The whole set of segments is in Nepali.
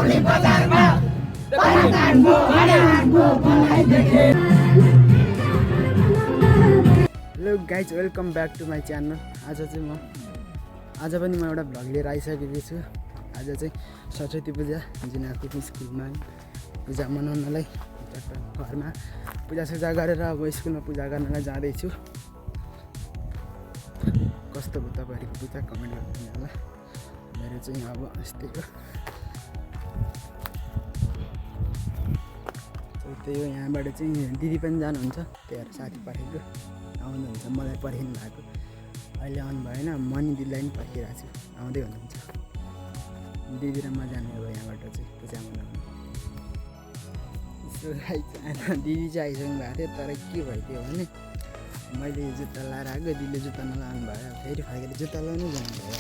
Hello guys, welcome back to my channel. आज पनि म एउटा भ्लग लिएर आइसकेको छु। आज चाहिँ सरस्वती पूजा जुन आफ्नो स्कुलमा पूजा मनाउनलाई घरमा पूजासुजा गरेर अब स्कुलमा पूजा गर्नलाई जाँदैछु। कस्तो भयो तपाईँहरूको पूजा कमेन्ट गरिदिनु होला। मेरो चाहिँ अब यस्तै हो। त्यही हो, यहाँबाट चाहिँ दिदी पनि जानुहुन्छ, त्यही भएर साथी पठाएको आउनुहुन्छ। मलाई पर्खिनु भएको, अहिले आउनु भएन, मनी दिदीलाई पनि पर्खिरहेको छु, आउँदै हुनुहुन्छ। दिदी र म जाने हो यहाँबाट चाहिँ पूजा मनाउनु। दिदी चाहिँ आइसक्नु भएको थियो, तर के भइदियो भने मैले जुत्ता लाएर आएको, दिदीले जुत्ता नलाउनु भयो, फेरि फर्केर जुत्ता लाउनु जानुभयो।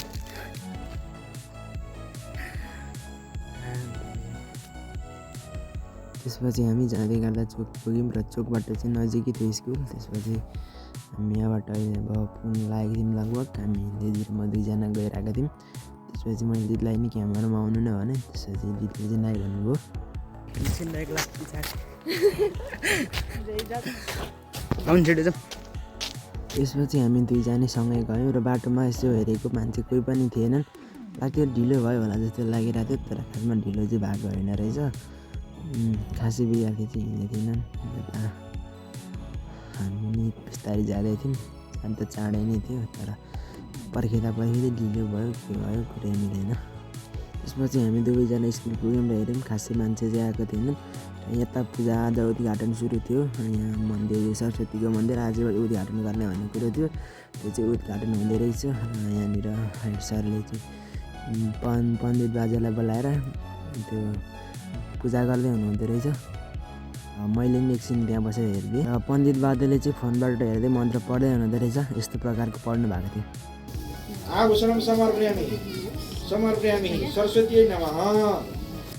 त्यसपछि हामी जाँदै गर्दा चोक पुग्यौँ र चोकबाट चाहिँ नजिकै थियो स्कुल। त्यसपछि हामी यहाँबाट अब पुग्न लागेको थियौँ लगभग। हामी दिदी र म दुईजना गएर आएका थियौँ। त्यसपछि मैले दिदीलाई नि क्यामेरामा आउनु नै भने, त्यसपछि दिदीले चाहिँ नाइ भन्नुभयो। त्यसपछि हामी दुईजना सँगै गयौँ र बाटोमा यसो हेरेको मान्छे कोही पनि थिएनन्। लाग्थ्यो ढिलो भयो होला जस्तो लागिरहेको थियो, तर खासमा ढिलो चाहिँ भएको होइन रहेछ। खासै विद्यार्थी चाहिँ हिँडेको थिएनन्। हामी नि बिस्तारै जाँदै थियौँ, अन्त चाँडै नै थियो, तर पर्खिँदा ढिलो भयो, के भयो कुरै मिलेन। त्यसपछि हामी दुवैजना स्कुल पुग्यौँ र हेऱ्यौँ, खासै मान्छे चाहिँ आएको थिएनन्। यता पूजा आज उद्घाटन सुरु थियो। यहाँ मन्दिर सरस्वतीको मन्दिर आज उद्घाटन गर्ने भन्ने कुरो थियो। त्यो चाहिँ उद्घाटन हुँदै रहेछ। यहाँनिर सरले चाहिँ पण्डित बाजेलाई बोलाएर त्यो पूजा गर्दै हुनुहुँदो रहेछ। मैले नि एकछिन त्यहाँ बसेर हेर्दिएँ। पण्डित बाजेले चाहिँ फोनबाट हेर्दै मन्त्र पढ्दै हुनुहुँदो रहेछ। यस्तो प्रकारको पढ्नु भएको थियो। आभूषणं समर्पयामि सरस्वती नमः।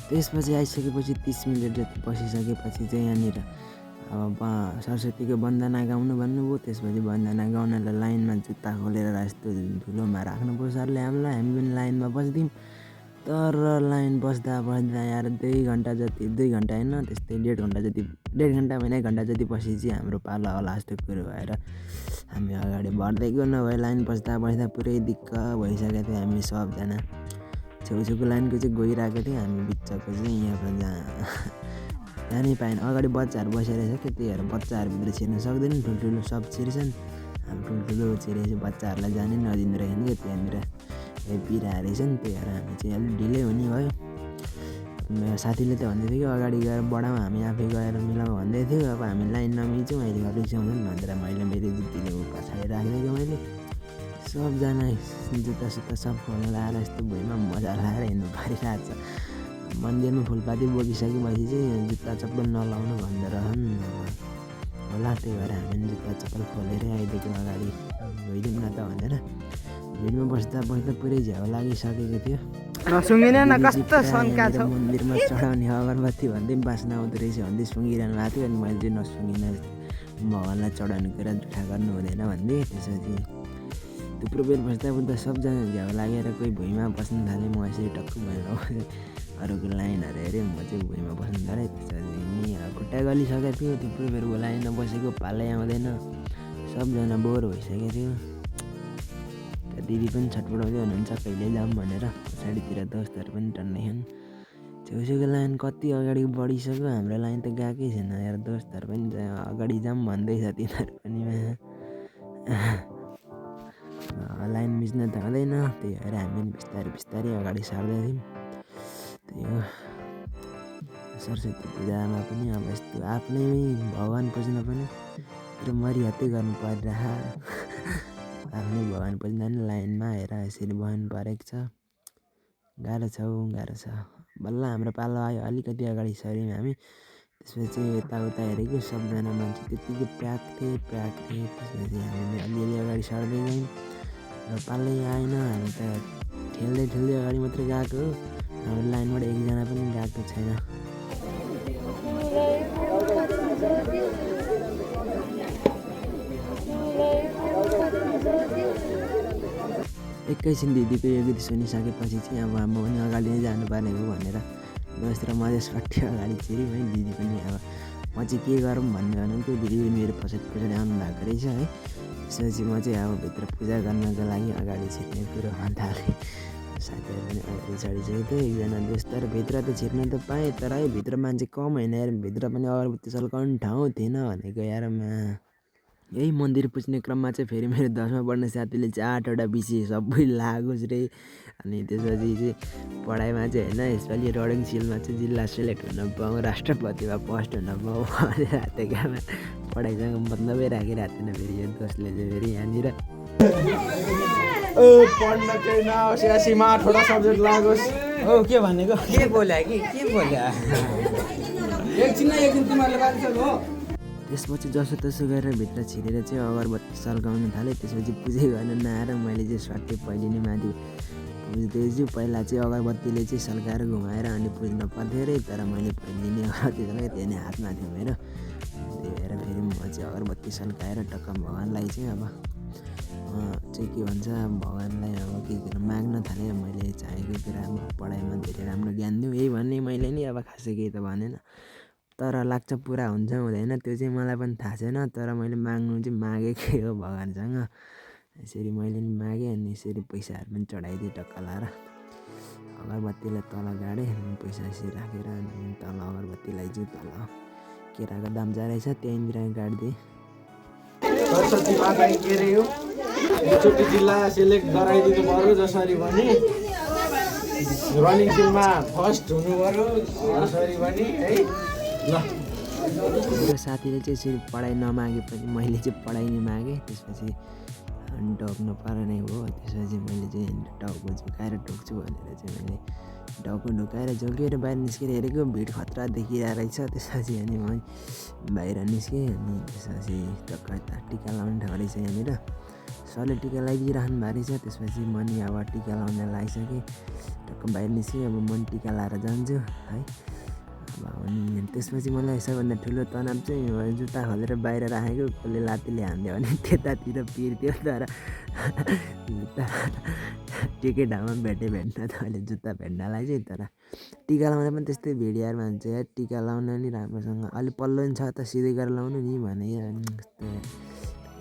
त्यसपछि आइसकेपछि 30 मिनट जति बसिसकेपछि चाहिँ यहाँनिर अब सरस्वतीको वन्दना गाउनु भन्नुभयो। त्यसपछि वन्दना गाउनलाई लाइनमा जुत्ता खोलेर यस्तो ठुलोमा राख्नुभयो सरले हामीलाई। हामी पनि लाइनमा बस्दियौँ, तर लाइन बस्दा यार 2 घन्टा होइन, त्यस्तै 1.5 घन्टा होइन 1 घन्टा जति बसेपछि हाम्रो पालो होला जस्तो कुरो भएर हामी अगाडि बढ्दैको नभए लाइन बस्दा पुरै दिक्क भइसकेको थियो। हामी सबजना छेउछेउको लाइनको चाहिँ गइरहेको थियो, हामी बिचको चाहिँ यहाँबाट जानै पाएन। अगाडि बच्चाहरू बसिरहेछ कि, त्यही भएर बच्चाहरूभित्र छिर्न सक्दैन, ठुल्ठुलो सब छिर्छन्। अब ठुल्ठुलो छिरेपछि बच्चाहरूलाई जानै नदिँदो रहेछन् कि, त्यहाँनिर पिराहरू रहेछन्। त्यही भएर हामी चाहिँ अलिक ढिलै हुने भयो। साथीले त भन्दै थियो कि अगाडि गएर बढाउँ, हामी आफै गएर मिलाउँ भन्दै थियो। अब हामी लाइन नमिल्छौँ, अहिले रिसाउँछन् भनेर मैले मेरो जुत्तीले पछाडि राखिदिएको। मैले सबजना जुत्ता सब खोल्न लाएर यस्तो भुइँमा मजा लाएर हिँड्नु परिरहेको छ। मन्दिरमा फुलपाती बोकिसकेपछि चाहिँ जुत्ता चप्पल नलाउनु भन्दो रहन् होला। त्यही भएर हामी जुत्ता चप्पल खोलेरै आइदिएको अगाडि गइदिउँ न त भनेर। भिडमा बस्दा पुरै झ्याउ लागिसकेको थियो। मन्दिरमा चढाउने अगरबत्ती भन्दै बास्ना आउँदो रहेछ भन्दै सुँगिरहनु भएको थियो। अनि मैले चाहिँ नसुँगिन, भगवान्लाई चढाउने कुरा जुठा गर्नु हुँदैन भन्दै। त्यसपछि थुप्रो बेर बस्दा सबजना झ्याउ लागेर कोही भुइँमा बस्नु थालेँ। म यसरी टक्क भएर अरूको लाइनहरू हेऱ्यो, म चाहिँ भुइँमा बस्नु थालेँ। त्यसपछि खुट्टा गलिसकेको थियो, थुप्रो बेर लाइनमा बसेको पालै आउँदैन, सबजना बोर भइसकेको थियो। दिदी पनि छटपटाउँदै हुनुहुन्छ कहिले जाऊँ भनेर। पछाडितिर दोस्तहरू पनि टन्नै छन्। छेउछेउको लाइन कति अगाडि बढिसक्यो, हाम्रो लाइन त गएकै छैन यार। दोस्तहरू पनि अगाडि जाऊँ भन्दैछ, तिनीहरू पनि लाइन मिच्न त हुँदैन। त्यही भएर हामी बिस्तारै अगाडि सार्दै थियौँ। त्यही हो, सरस्वती पूजामा पनि अब यस्तो आफ्नै भगवान् पुज्न पनि पुरा मरिहत्तै गर्नु परिरहेको। आफ्नै भगवान् पुज्दा पनि लाइनमा हेर यसरी बस्नु परेको छ। गाह्रो छ। बल्ल हाम्रो पालो आयो, अलिकति अगाडि सर्यौँ हामी। त्यसपछि यताउता हेरेको, सबजना मान्छे त्यत्तिकै प्याक थिए। त्यसपछि हामीले अलिअलि अगाडि सर्दै गयौँ र पालै आएन। हामी त ठेल्दै अगाडि मात्रै गएको हो, हाम्रो लाइनबाट एकजना पनि गएको छैन। एकैछिन दिदीको यो गीत सुनिसकेपछि चाहिँ अब हाम्रो पनि अगाडि नै जानुपर्ने हो भनेर दोस्रो म चाहिँ सट्टी अगाडि छिरेँ है। दिदी पनि अब म चाहिँ के गरौँ भन्ने भन्नुहुन्थ्यो। दिदी पनि मेरो पछाडि आउनु भएको रहेछ है। त्यसपछि म चाहिँ अब भित्र पूजा गर्नको लागि अगाडि छिर्ने कुरो भन्दाखेरि साथीहरू पनि अगाडि चढिसकेको थियो। एकजना दोस्त तर भित्र त छिर्न त पाएँ, तर है भित्र मान्छे कम होइन यार। भित्र पनि अगरबत्ती सल्काउने ठाउँ थिएन भनेको यार। यही मन्दिर पुज्ने क्रममा चाहिँ फेरि मेरो 10मा पढ्ने साथीले चाहिँ 8वटा विषय सबै लागोस् रे। अनि त्यसपछि चाहिँ पढाइमा चाहिँ होइन, यसपालि रनिङ सिलमा चाहिँ जिल्ला सेलेक्ट हुन पाऊँ, राष्ट्रपतिमा फर्स्ट हुन पाऊँ भनेर त्यो काममा पढाइसँग मतलबै राखिरहेको थिएन फेरि यो दोस्तले चाहिँ फेरि यहाँनिर। पढ्न केही नहोस्, एसीमा 8वटा सब्जेक्ट लागोस्। के भनेको के बोल्या के बोल्या एकछिन तिमीहरूले बालिसक्यो हो। त्यसपछि जसोतसो गरेर भित्र छिरेर चाहिँ अगरबत्ती सल्काउन थालेँ। त्यसपछि पूजै गर्न नआएर मैले चाहिँ सट्टै पहिले नै माथि पुज्दैछु। पहिला चाहिँ अगरबत्तीले चाहिँ सल्काएर घुमाएर अनि पुज्न पर्थ्यो अरे, तर मैले पहिले नै अगरबत्ती सल्काएँ, त्यही नै हातमा थियो मेरो। त्यही भएर फेरि म चाहिँ अगरबत्ती सल्काएर टक्क भगवान्लाई चाहिँ अब चाहिँ के भन्छ, भगवान्लाई अब के माग्न थालेँ। मैले चाहेको कुरा अब पढाइमा धेरै राम्रो ज्ञान दिउँ यही भन्ने मैले नि अब खासै केही त भनेन। तर लाग्छ पुरा हुन्छ हुँदैन त्यो चाहिँ मलाई पनि थाहा छैन। तर मैले माग्नु चाहिँ मागेकै हो भगवान्सँग। यसरी मैले नि मागेँ अनि यसरी पैसाहरू पनि चढाइदिएँ टक्क लाएर। अगरबत्तीलाई तल गाडेँ, पैसा यसरी राखेर अनि तल अगरबत्तीलाई चाहिँ तल केराको दाम्चा रहेछ त्यहीँनिर गाडिदिएँ। सरस्वती माता के अरे यो एकचोटि जिल्ला सेलेक्ट गराइदिनु पर्यो जसरी पनि, रनिङ सिलमा फर्स्ट हुनु पर्यो जसरी पनि है। ल मेरो साथीले चाहिँ यसरी पढाइ नमागे पनि मैले चाहिँ पढाइ नै मागेँ। त्यसपछि ढोक्नु पर्ने नै हो। त्यसपछि मैले चाहिँ टाउको झुकाएर ढोक्छु भनेर चाहिँ मैले टाउको ढुकाएर झुकेर बाहिर निस्केर हेरेको भिड खतरा देखिरहेको रहेछ। त्यसपछि अनि म बाहिर निस्केँ अनि त्यसपछि टक्क यता टिका लाउने ठाउँ रहेछ यहाँनिर। सरले टिका लगाइदिइराख्नु भएको रहेछ। त्यसपछि म नि अब टिका लाउन लागिसकेँ, टक्क बाहिर निस्केँ। अब म टिका लाएर जान्छु है। अनि त्यसपछि मलाई सबभन्दा ठुलो तनाव चाहिँ जुत्ता खोलेर बाहिर राखेको, कसले लात्तीले हान्दियो भने त्यतातिर पिर्थ्यो। तर जुत्ता टिकै ठाउँमा भेट्न त अहिले जुत्ता भेट्नलाई चाहिँ। तर टिका लाउँदा पनि त्यस्तै भिडियोहरू मान्छ यार, टिका लाउन नि राम्रोसँग अलिक पल्लो नि छ त सिधै गरेर लाउनु नि भने।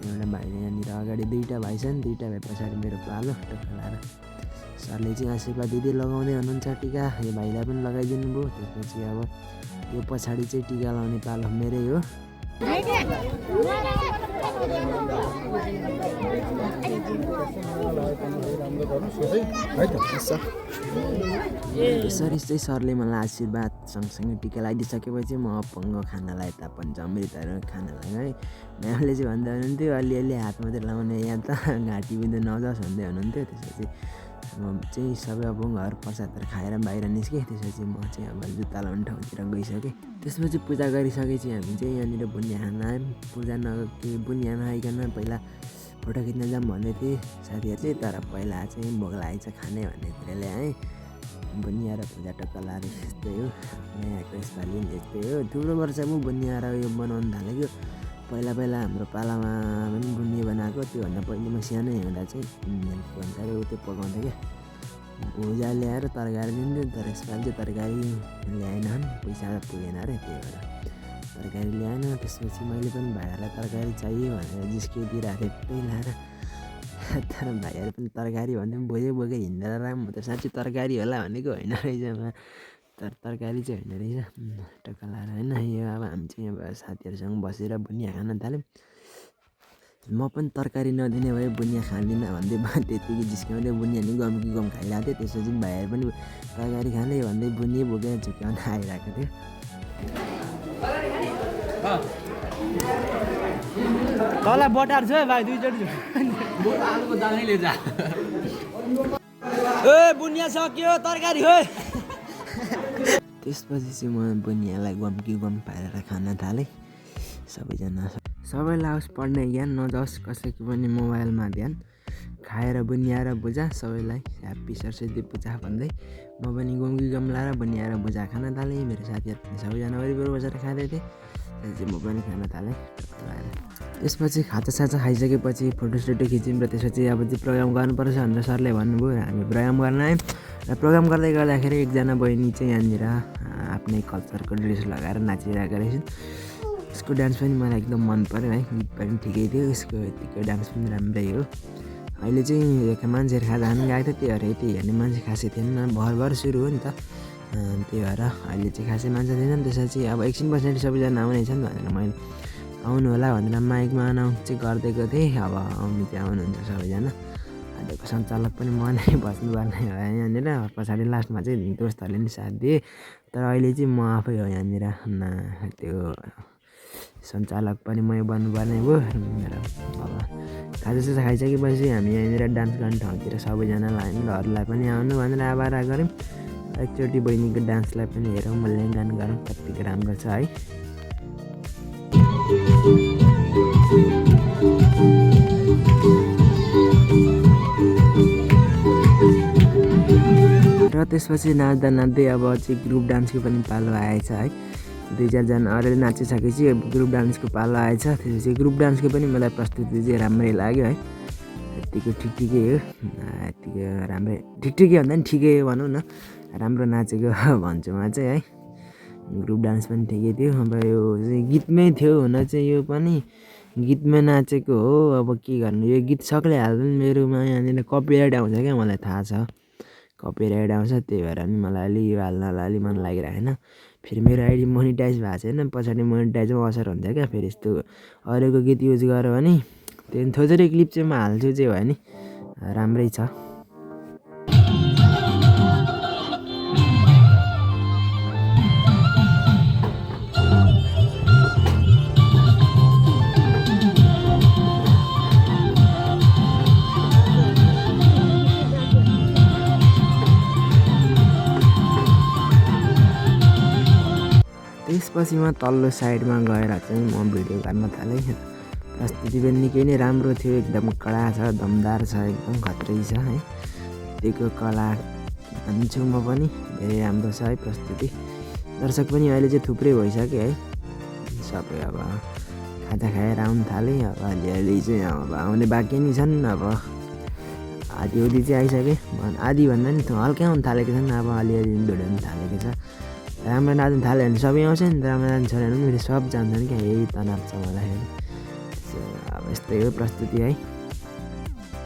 एउटा भाइले यहाँनिर अगाडि 2टा भाइ छन्, 2टा भाइ पछाडि मेरो पालो टक्क लाएर सरले चाहिँ आशीर्वाद दिँदै लगाउँदै हुनुहुन्छ टिका। यो भाइलाई पनि लगाइदिनु भयो। त्यसपछि अब यो पछाडि चाहिँ टिका लाउने पालो मेरै हो। यसरी चाहिँ सरले मलाई आशीर्वाद सँगसँगै टिका लगाइदिइसकेपछि म अप्पङ्ग खानालाई यता पञ्चामृतहरू खाना लगाएँ। म्यामले चाहिँ भन्दै हुनुहुन्थ्यो अलिअलि हात मात्रै लगाउने, यहाँ त घाँटी बिन्दु नजाओस् भन्दै हुनुहुन्थ्यो। त्यसपछि म चाहिँ सबै अब घर प्रसादहरू खाएर बाहिर निस्केँ। त्यसपछि म चाहिँ अब जुत्ता लाउने ठाउँतिर गइसकेँ। त्यसपछि पूजा गरिसकेपछि हामी चाहिँ यहाँनिर बुनिया खान आयौँ। पूजा के बुनिया नआइकन पहिला फोटो खिच्न जाऊँ भन्दै थिएँ साथीहरूले, तर पहिला चाहिँ भोक लागेको छ खाने भन्ने कुरा ल्याएँ। बुनिया र पूजा टक्क लाएर यस्तै हो, नयाँको यसपालि यस्तै हो। थुप्रो वर्ष म बुनिया र यो बनाउनु थालेको। पहिला हाम्रो पालामा पनि बुनिया बनाएको, त्योभन्दा पहिले म सानै हुँदा चाहिँ के भन्छ अरे त्यो पकाउँथेँ क्या, भुजा ल्याएर तरकारी दिन्थ्यो। तर यसपालि चाहिँ तरकारी ल्याएन, पैसा पुगेन अरे, त्यही भएर तरकारी ल्याएन। त्यसपछि मैले पनि भाइहरूलाई तरकारी चाहियो भनेर जिस्किदिइरहेको थिएँ त्यही लाएर। तर भाइहरू पनि तरकारी भन्थ्यो बोके हिँडेर राम, म त साँच्चै तरकारी होला भनेको होइन रहेछ। तर तरकारी चाहिँ होइन रहेछ टक्क लाएर होइन। यो अब हामी चाहिँ अब साथीहरूसँग बसेर बुनिया खान थाल्यौँ। म पनि तरकारी नदिने भए बुनिया खाँदिनँ भन्दै त्यतिकै जिस्काउँदै बुनिया नि गम कि गम खाइरहेको थिएँ। त्यसपछि भाइहरू पनि तरकारी खाने भन्दै बुनिया बोकेर झुक्याउन आइरहेको थियो। तँलाई बटार छ भाइ, 2चोटि आलुको दाल नै लिएर जा। ए बुनिया सक्यो, तरकारी हो। त्यसपछि चाहिँ म बुनियालाई गम कि गम पारेर खान थालेँ। सबैजना सबैलाई आओस् पढ्ने ज्ञान, नजाओस् कसैको पनि मोबाइलमा ध्यान। खाएर बुनिया र भुजा सबैलाई ह्याप्पी सरस्वती पूजा भन्दै म पनि गम कि गम लाएर बुनिया र भुजा खान थालेँ। मेरो साथीहरू पनि सबैजना वरिपरि बसेर खाँदै थिएँ। त्यसपछि म पनि खान थालेँ टक्क लाएर। त्यसपछि खाजासाजा खाइसकेपछि फोटोसोटो खिच्यौँ र त्यसपछि अब चाहिँ प्रोग्राम गर्नुपर्छ भनेर सरले भन्नुभयो। हामी प्रोग्राम गर्न आयौँ। र प्रोग्राम गर्दाखेरि एकजना बहिनी चाहिँ यहाँनिर आफ्नै कल्चरको ड्रेस लगाएर नाचिरहेको रहेछन्। उसको डान्स पनि मलाई एकदम मन पऱ्यो है, गीत पनि ठिकै थियो, उसको यतिको डान्स पनि राम्रै हो। अहिले चाहिँ मान्छेहरू खाजा खानु गएको थियो, त्यही भएर यति हेर्ने मान्छे खासै थिएन, भर सुरु हो नि त, त्यही भएर अहिले चाहिँ खासै मान्छे थिएन। त्यसपछि अब एकछिन पछाडि सबैजना आउनेछन् भनेर मैले आउनु होला भनेर माइकमा अनाउन्स चाहिँ गरिदिएको थिएँ। अब आउनु चाहिँ आउनुहुन्छ सबैजना। आजको सञ्चालक पनि म नै बस्नुपर्ने हो यहाँनिर, पछाडि लास्टमा चाहिँ दोस्तहरूले नि साथ दिए, तर अहिले चाहिँ म आफै हो यहाँनिर, त्यो सञ्चालक पनि मै बन्नुपर्ने भयो। र अब खाजासाजा खाइसकेपछि हामी यहाँनिर डान्स गर्ने ठाउँतिर सबैजनालाई र अरूलाई पनि आउनु भनेर आवारा गऱ्यौँ। एकचोटि बहिनीको डान्सलाई पनि हेरौँ, मूल्याङ्कन गरौँ कतिको राम्रो छ है। र त्यसपछि नाच्दा नाच्दै अब चाहिँ ग्रुप डान्सको पनि पालो आएछ है। 2-4जना अरूले नाचिसकेपछि ग्रुप डान्सको पालो आएछ। त्यसपछि ग्रुप डान्सको पनि मलाई प्रस्तुति चाहिँ राम्रै लाग्यो है, यतिको ठिकै हो, यतिको राम्रै ठिकै भन्दा नि ठिकै हो भनौँ न, राम्रो नाचेको भन्छु म चाहिँ है। ग्रुप डान्स पनि ठिकै थियो। अब यो चाहिँ गीतमै थियो हुन चाहिँ, यो पनि गीतमै नाचेको हो। अब के गर्नु, यो गीत सक्लै हाल्दा पनि मेरोमा यहाँनिर कपिराइट आउँछ क्या, मलाई थाहा छ कपिराइट आउँछ, त्यही भएर नि मलाई अलि यो हाल्नलाई अलि मन लागिरहेन। फेरि मेरो आइडी मोनिटाइज भएको छैन, पछाडि मोनिटाइजमा असर हुन्छ क्या। फेरि यस्तो अरूको गीत युज गर्यो भने त्यहाँदेखि थोरै क्लिप चाहिँ म हाल्छु चाहिँ भयो नि, राम्रै छ। त्यसपछि म तल्लो साइडमा गएर चाहिँ म भिडियो गर्न थालेँ। प्रस्तुति पनि निकै नै राम्रो थियो, एकदम कडा छ, दमदार छ, एकदम खत्रै छ है। त्यतिको कला भन्छु म पनि, धेरै राम्रो छ है प्रस्तुति। दर्शक पनि अहिले चाहिँ थुप्रै भइसक्यो है, सबै अब खाजा खाएर आउनु थालेँ। अब अलिअलि चाहिँ अब आउने बाँकी नै छन्, अब आधी चाहिँ आइसके, आधी भन्दा नि हल्का आउनु थालेको छन्, अब अलिअलि भिडियो थालेको छ। राम्रो नाच्नु थाल्यो भने सबै आउँछ नि, राम्रो नाच्नु छैन भने फेरि सब जान्छन् क्या, यही तनाव छ मलाई फेरि। अब यस्तै हो प्रस्तुति है।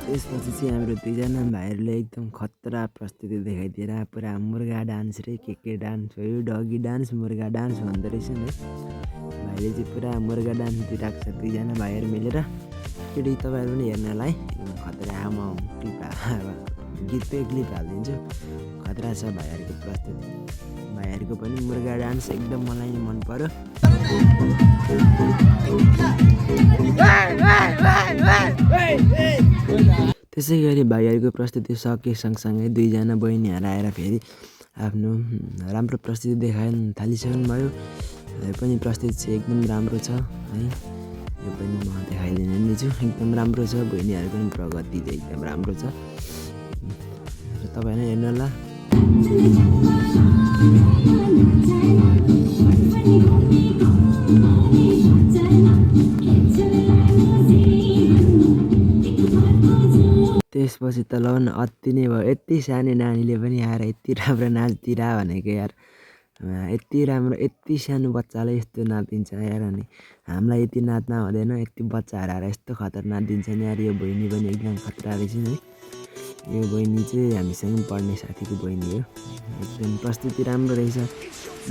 त्यसपछि चाहिँ हाम्रो 2जना भाइहरूले एकदम खतरा प्रस्तुति देखाइदिएर पुरा मुर्गा डान्स रे के डान्स हो, यो डगी डान्स मुर्गा डान्स भन्दो रहेछ नि है। भाइले चाहिँ पुरा मुर्गा डान्स दिइरहेको छ 2जना भाइहरू मिलेर। केटी तपाईँहरू पनि हेर्नु होला है, एकदम खतरा। म क्लिप गीतकै क्लिप हालिदिन्छु, खतरा छ भाइहरूको प्रस्तुति। भाइहरूको पनि मुर्गा डान्स एकदम मलाई मन पर्यो। त्यसै गरी भाइहरूको प्रस्तुति सके सँगसँगै 2जना बहिनीहरू आएर फेरि आफ्नो राम्रो प्रस्तुति देखाउन थालिसक्नु भयो। यो पनि प्रस्तुति चाहिँ एकदम राम्रो छ है, यो पनि म देखाइदिने नै छु, एकदम राम्रो छ। बहिनीहरूको पनि प्रगति चाहिँ एकदम राम्रो छ, र तपाईँले हेर्नु होला। त्यसपछि त ल न अति नै भयो, यति सानो नानीले पनि आएर यति राम्रो नाच्दिएर भनेको यार, यति राम्रो, यति सानो बच्चाले यस्तो नाचिदिन्छ यार। अनि हामीलाई यति नाच्न हुँदैन, यति बच्चाहरू आएर यस्तो खतरा नाचिदिन्छ नि यार। यो बहिनी पनि एकदम खतरा रहेछ है। यो बहिनी चाहिँ हामीसँग पढ्ने साथीको बहिनी हो, एकदम प्रस्तुति राम्रो रहेछ।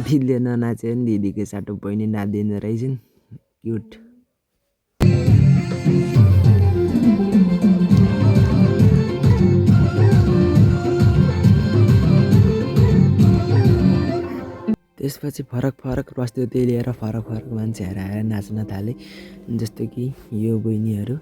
दिदीले ननाचे पनि दिदीको साटो बहिनी नाचिदिँदो रहेछन्, क्युट। त्यसपछि फरक प्रस्तुति लिएर फरक मान्छेहरू आएर नाच्न थाले, जस्तो कि यो बहिनीहरू।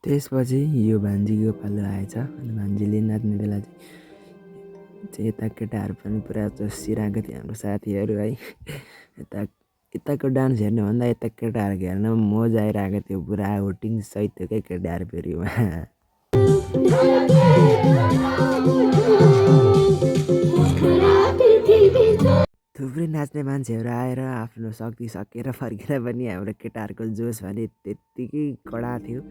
त्यसपछि यो भान्जीको पालो आएछ, अनि भान्जीले नाच्ने बेला चाहिँ यता केटाहरू पनि पुरा चसिरहेको थियो हाम्रो साथीहरू है। यताको डान्स हेर्नुभन्दा यता केटाहरूको हेर्न मजा आइरहेको थियो, पुरा होटिङ सहितकै केटाहरू फेरि थुप्रै नाच्ने नाच्ने मान्छेहरू आएर आफ्नो शक्ति सकेर फर्केर पनि हाम्रो केटाहरूको जोस भने त्यत्तिकै कडा थियो।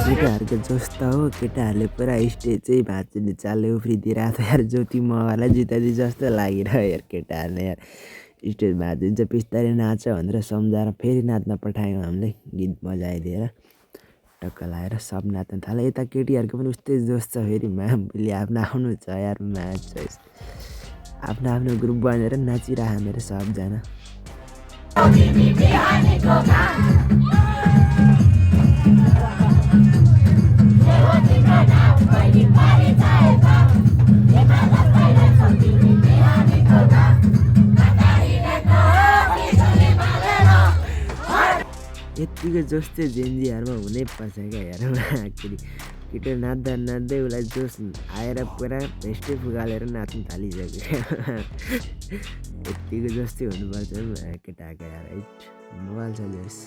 केटाहरूको जोस त हो, केटाहरूले पुरा स्टेज चाहिँ भाँच्ने चालले उफ्रिदिएर आएको यार। ज्योति मगरलाई जिताइदिए जस्तो लागिरह्यो यार केटाहरूले यार। स्टेज भाँचिन्छ बिस्तारै नाच भनेर सम्झाएर फेरि नाच्न पठायौँ हामीले गीत बजाइदिएर टक्क लगाएर सब नाच्न थाल्यो। यता केटीहरूको पनि उस्तै जोस छ फेरि भोलि आफ्नो आफ्नो छ यार म्याच चोइस। आफ्नो आफ्नो ग्रुप बनेर नाचिरह मेरो सबजना। यत्तिको जोस चाहिँ जेन्जीहरूमा हुनै पर्छ क्या यार। आखिरी केटो नाच्दा नाच्दै उसलाई जोस आएर पुरा भेस्टै फुगालेर नाच्नु थालिसक्यो। यत्तिको जोस चाहिँ हुनुपर्छ केटाको यार। मोबाइल छ जोस।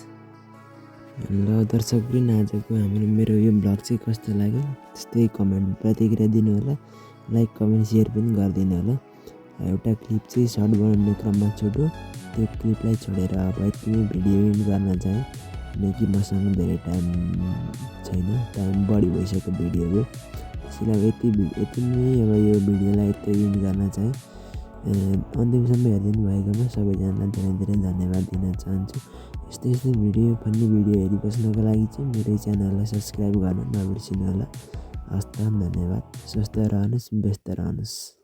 ल दर्शक पनि आजको हाम्रो मेरो यो ब्लग चाहिँ कस्तो लाग्यो त्यस्तै कमेन्ट प्रतिक्रिया दिनु होला। लाइक कमेन्ट सेयर पनि गरिदिनु होला। एउटा क्लिप चाहिँ सर्ट बनाउने क्रममा छोड्यो, त्यो क्लिपलाई छोडेर अब यति भिडियो एडिट गर्न चाहेँ किनकि मसँग धेरै टाइम छैन, टाइम बढी भइसक्यो भिडियोको। त्यसैले यति नै अब यो भिडियोलाई यति एडिट गर्न चाहेँ। अन्तिमसम्म हेरिदिनु भएकोमा सबैजनालाई धेरै धेरै धन्यवाद दिन चाहन्छु। यस्तै यस्तै भिडियो फन्नी भिडियो हेरिबस्नको लागि चाहिँ मेरो च्यानललाई सब्सक्राइब गर्न नबिर्सिनु होला। हस्त धन्यवाद। स्वस्थ रहनुहोस्, व्यस्त रहनुहोस्।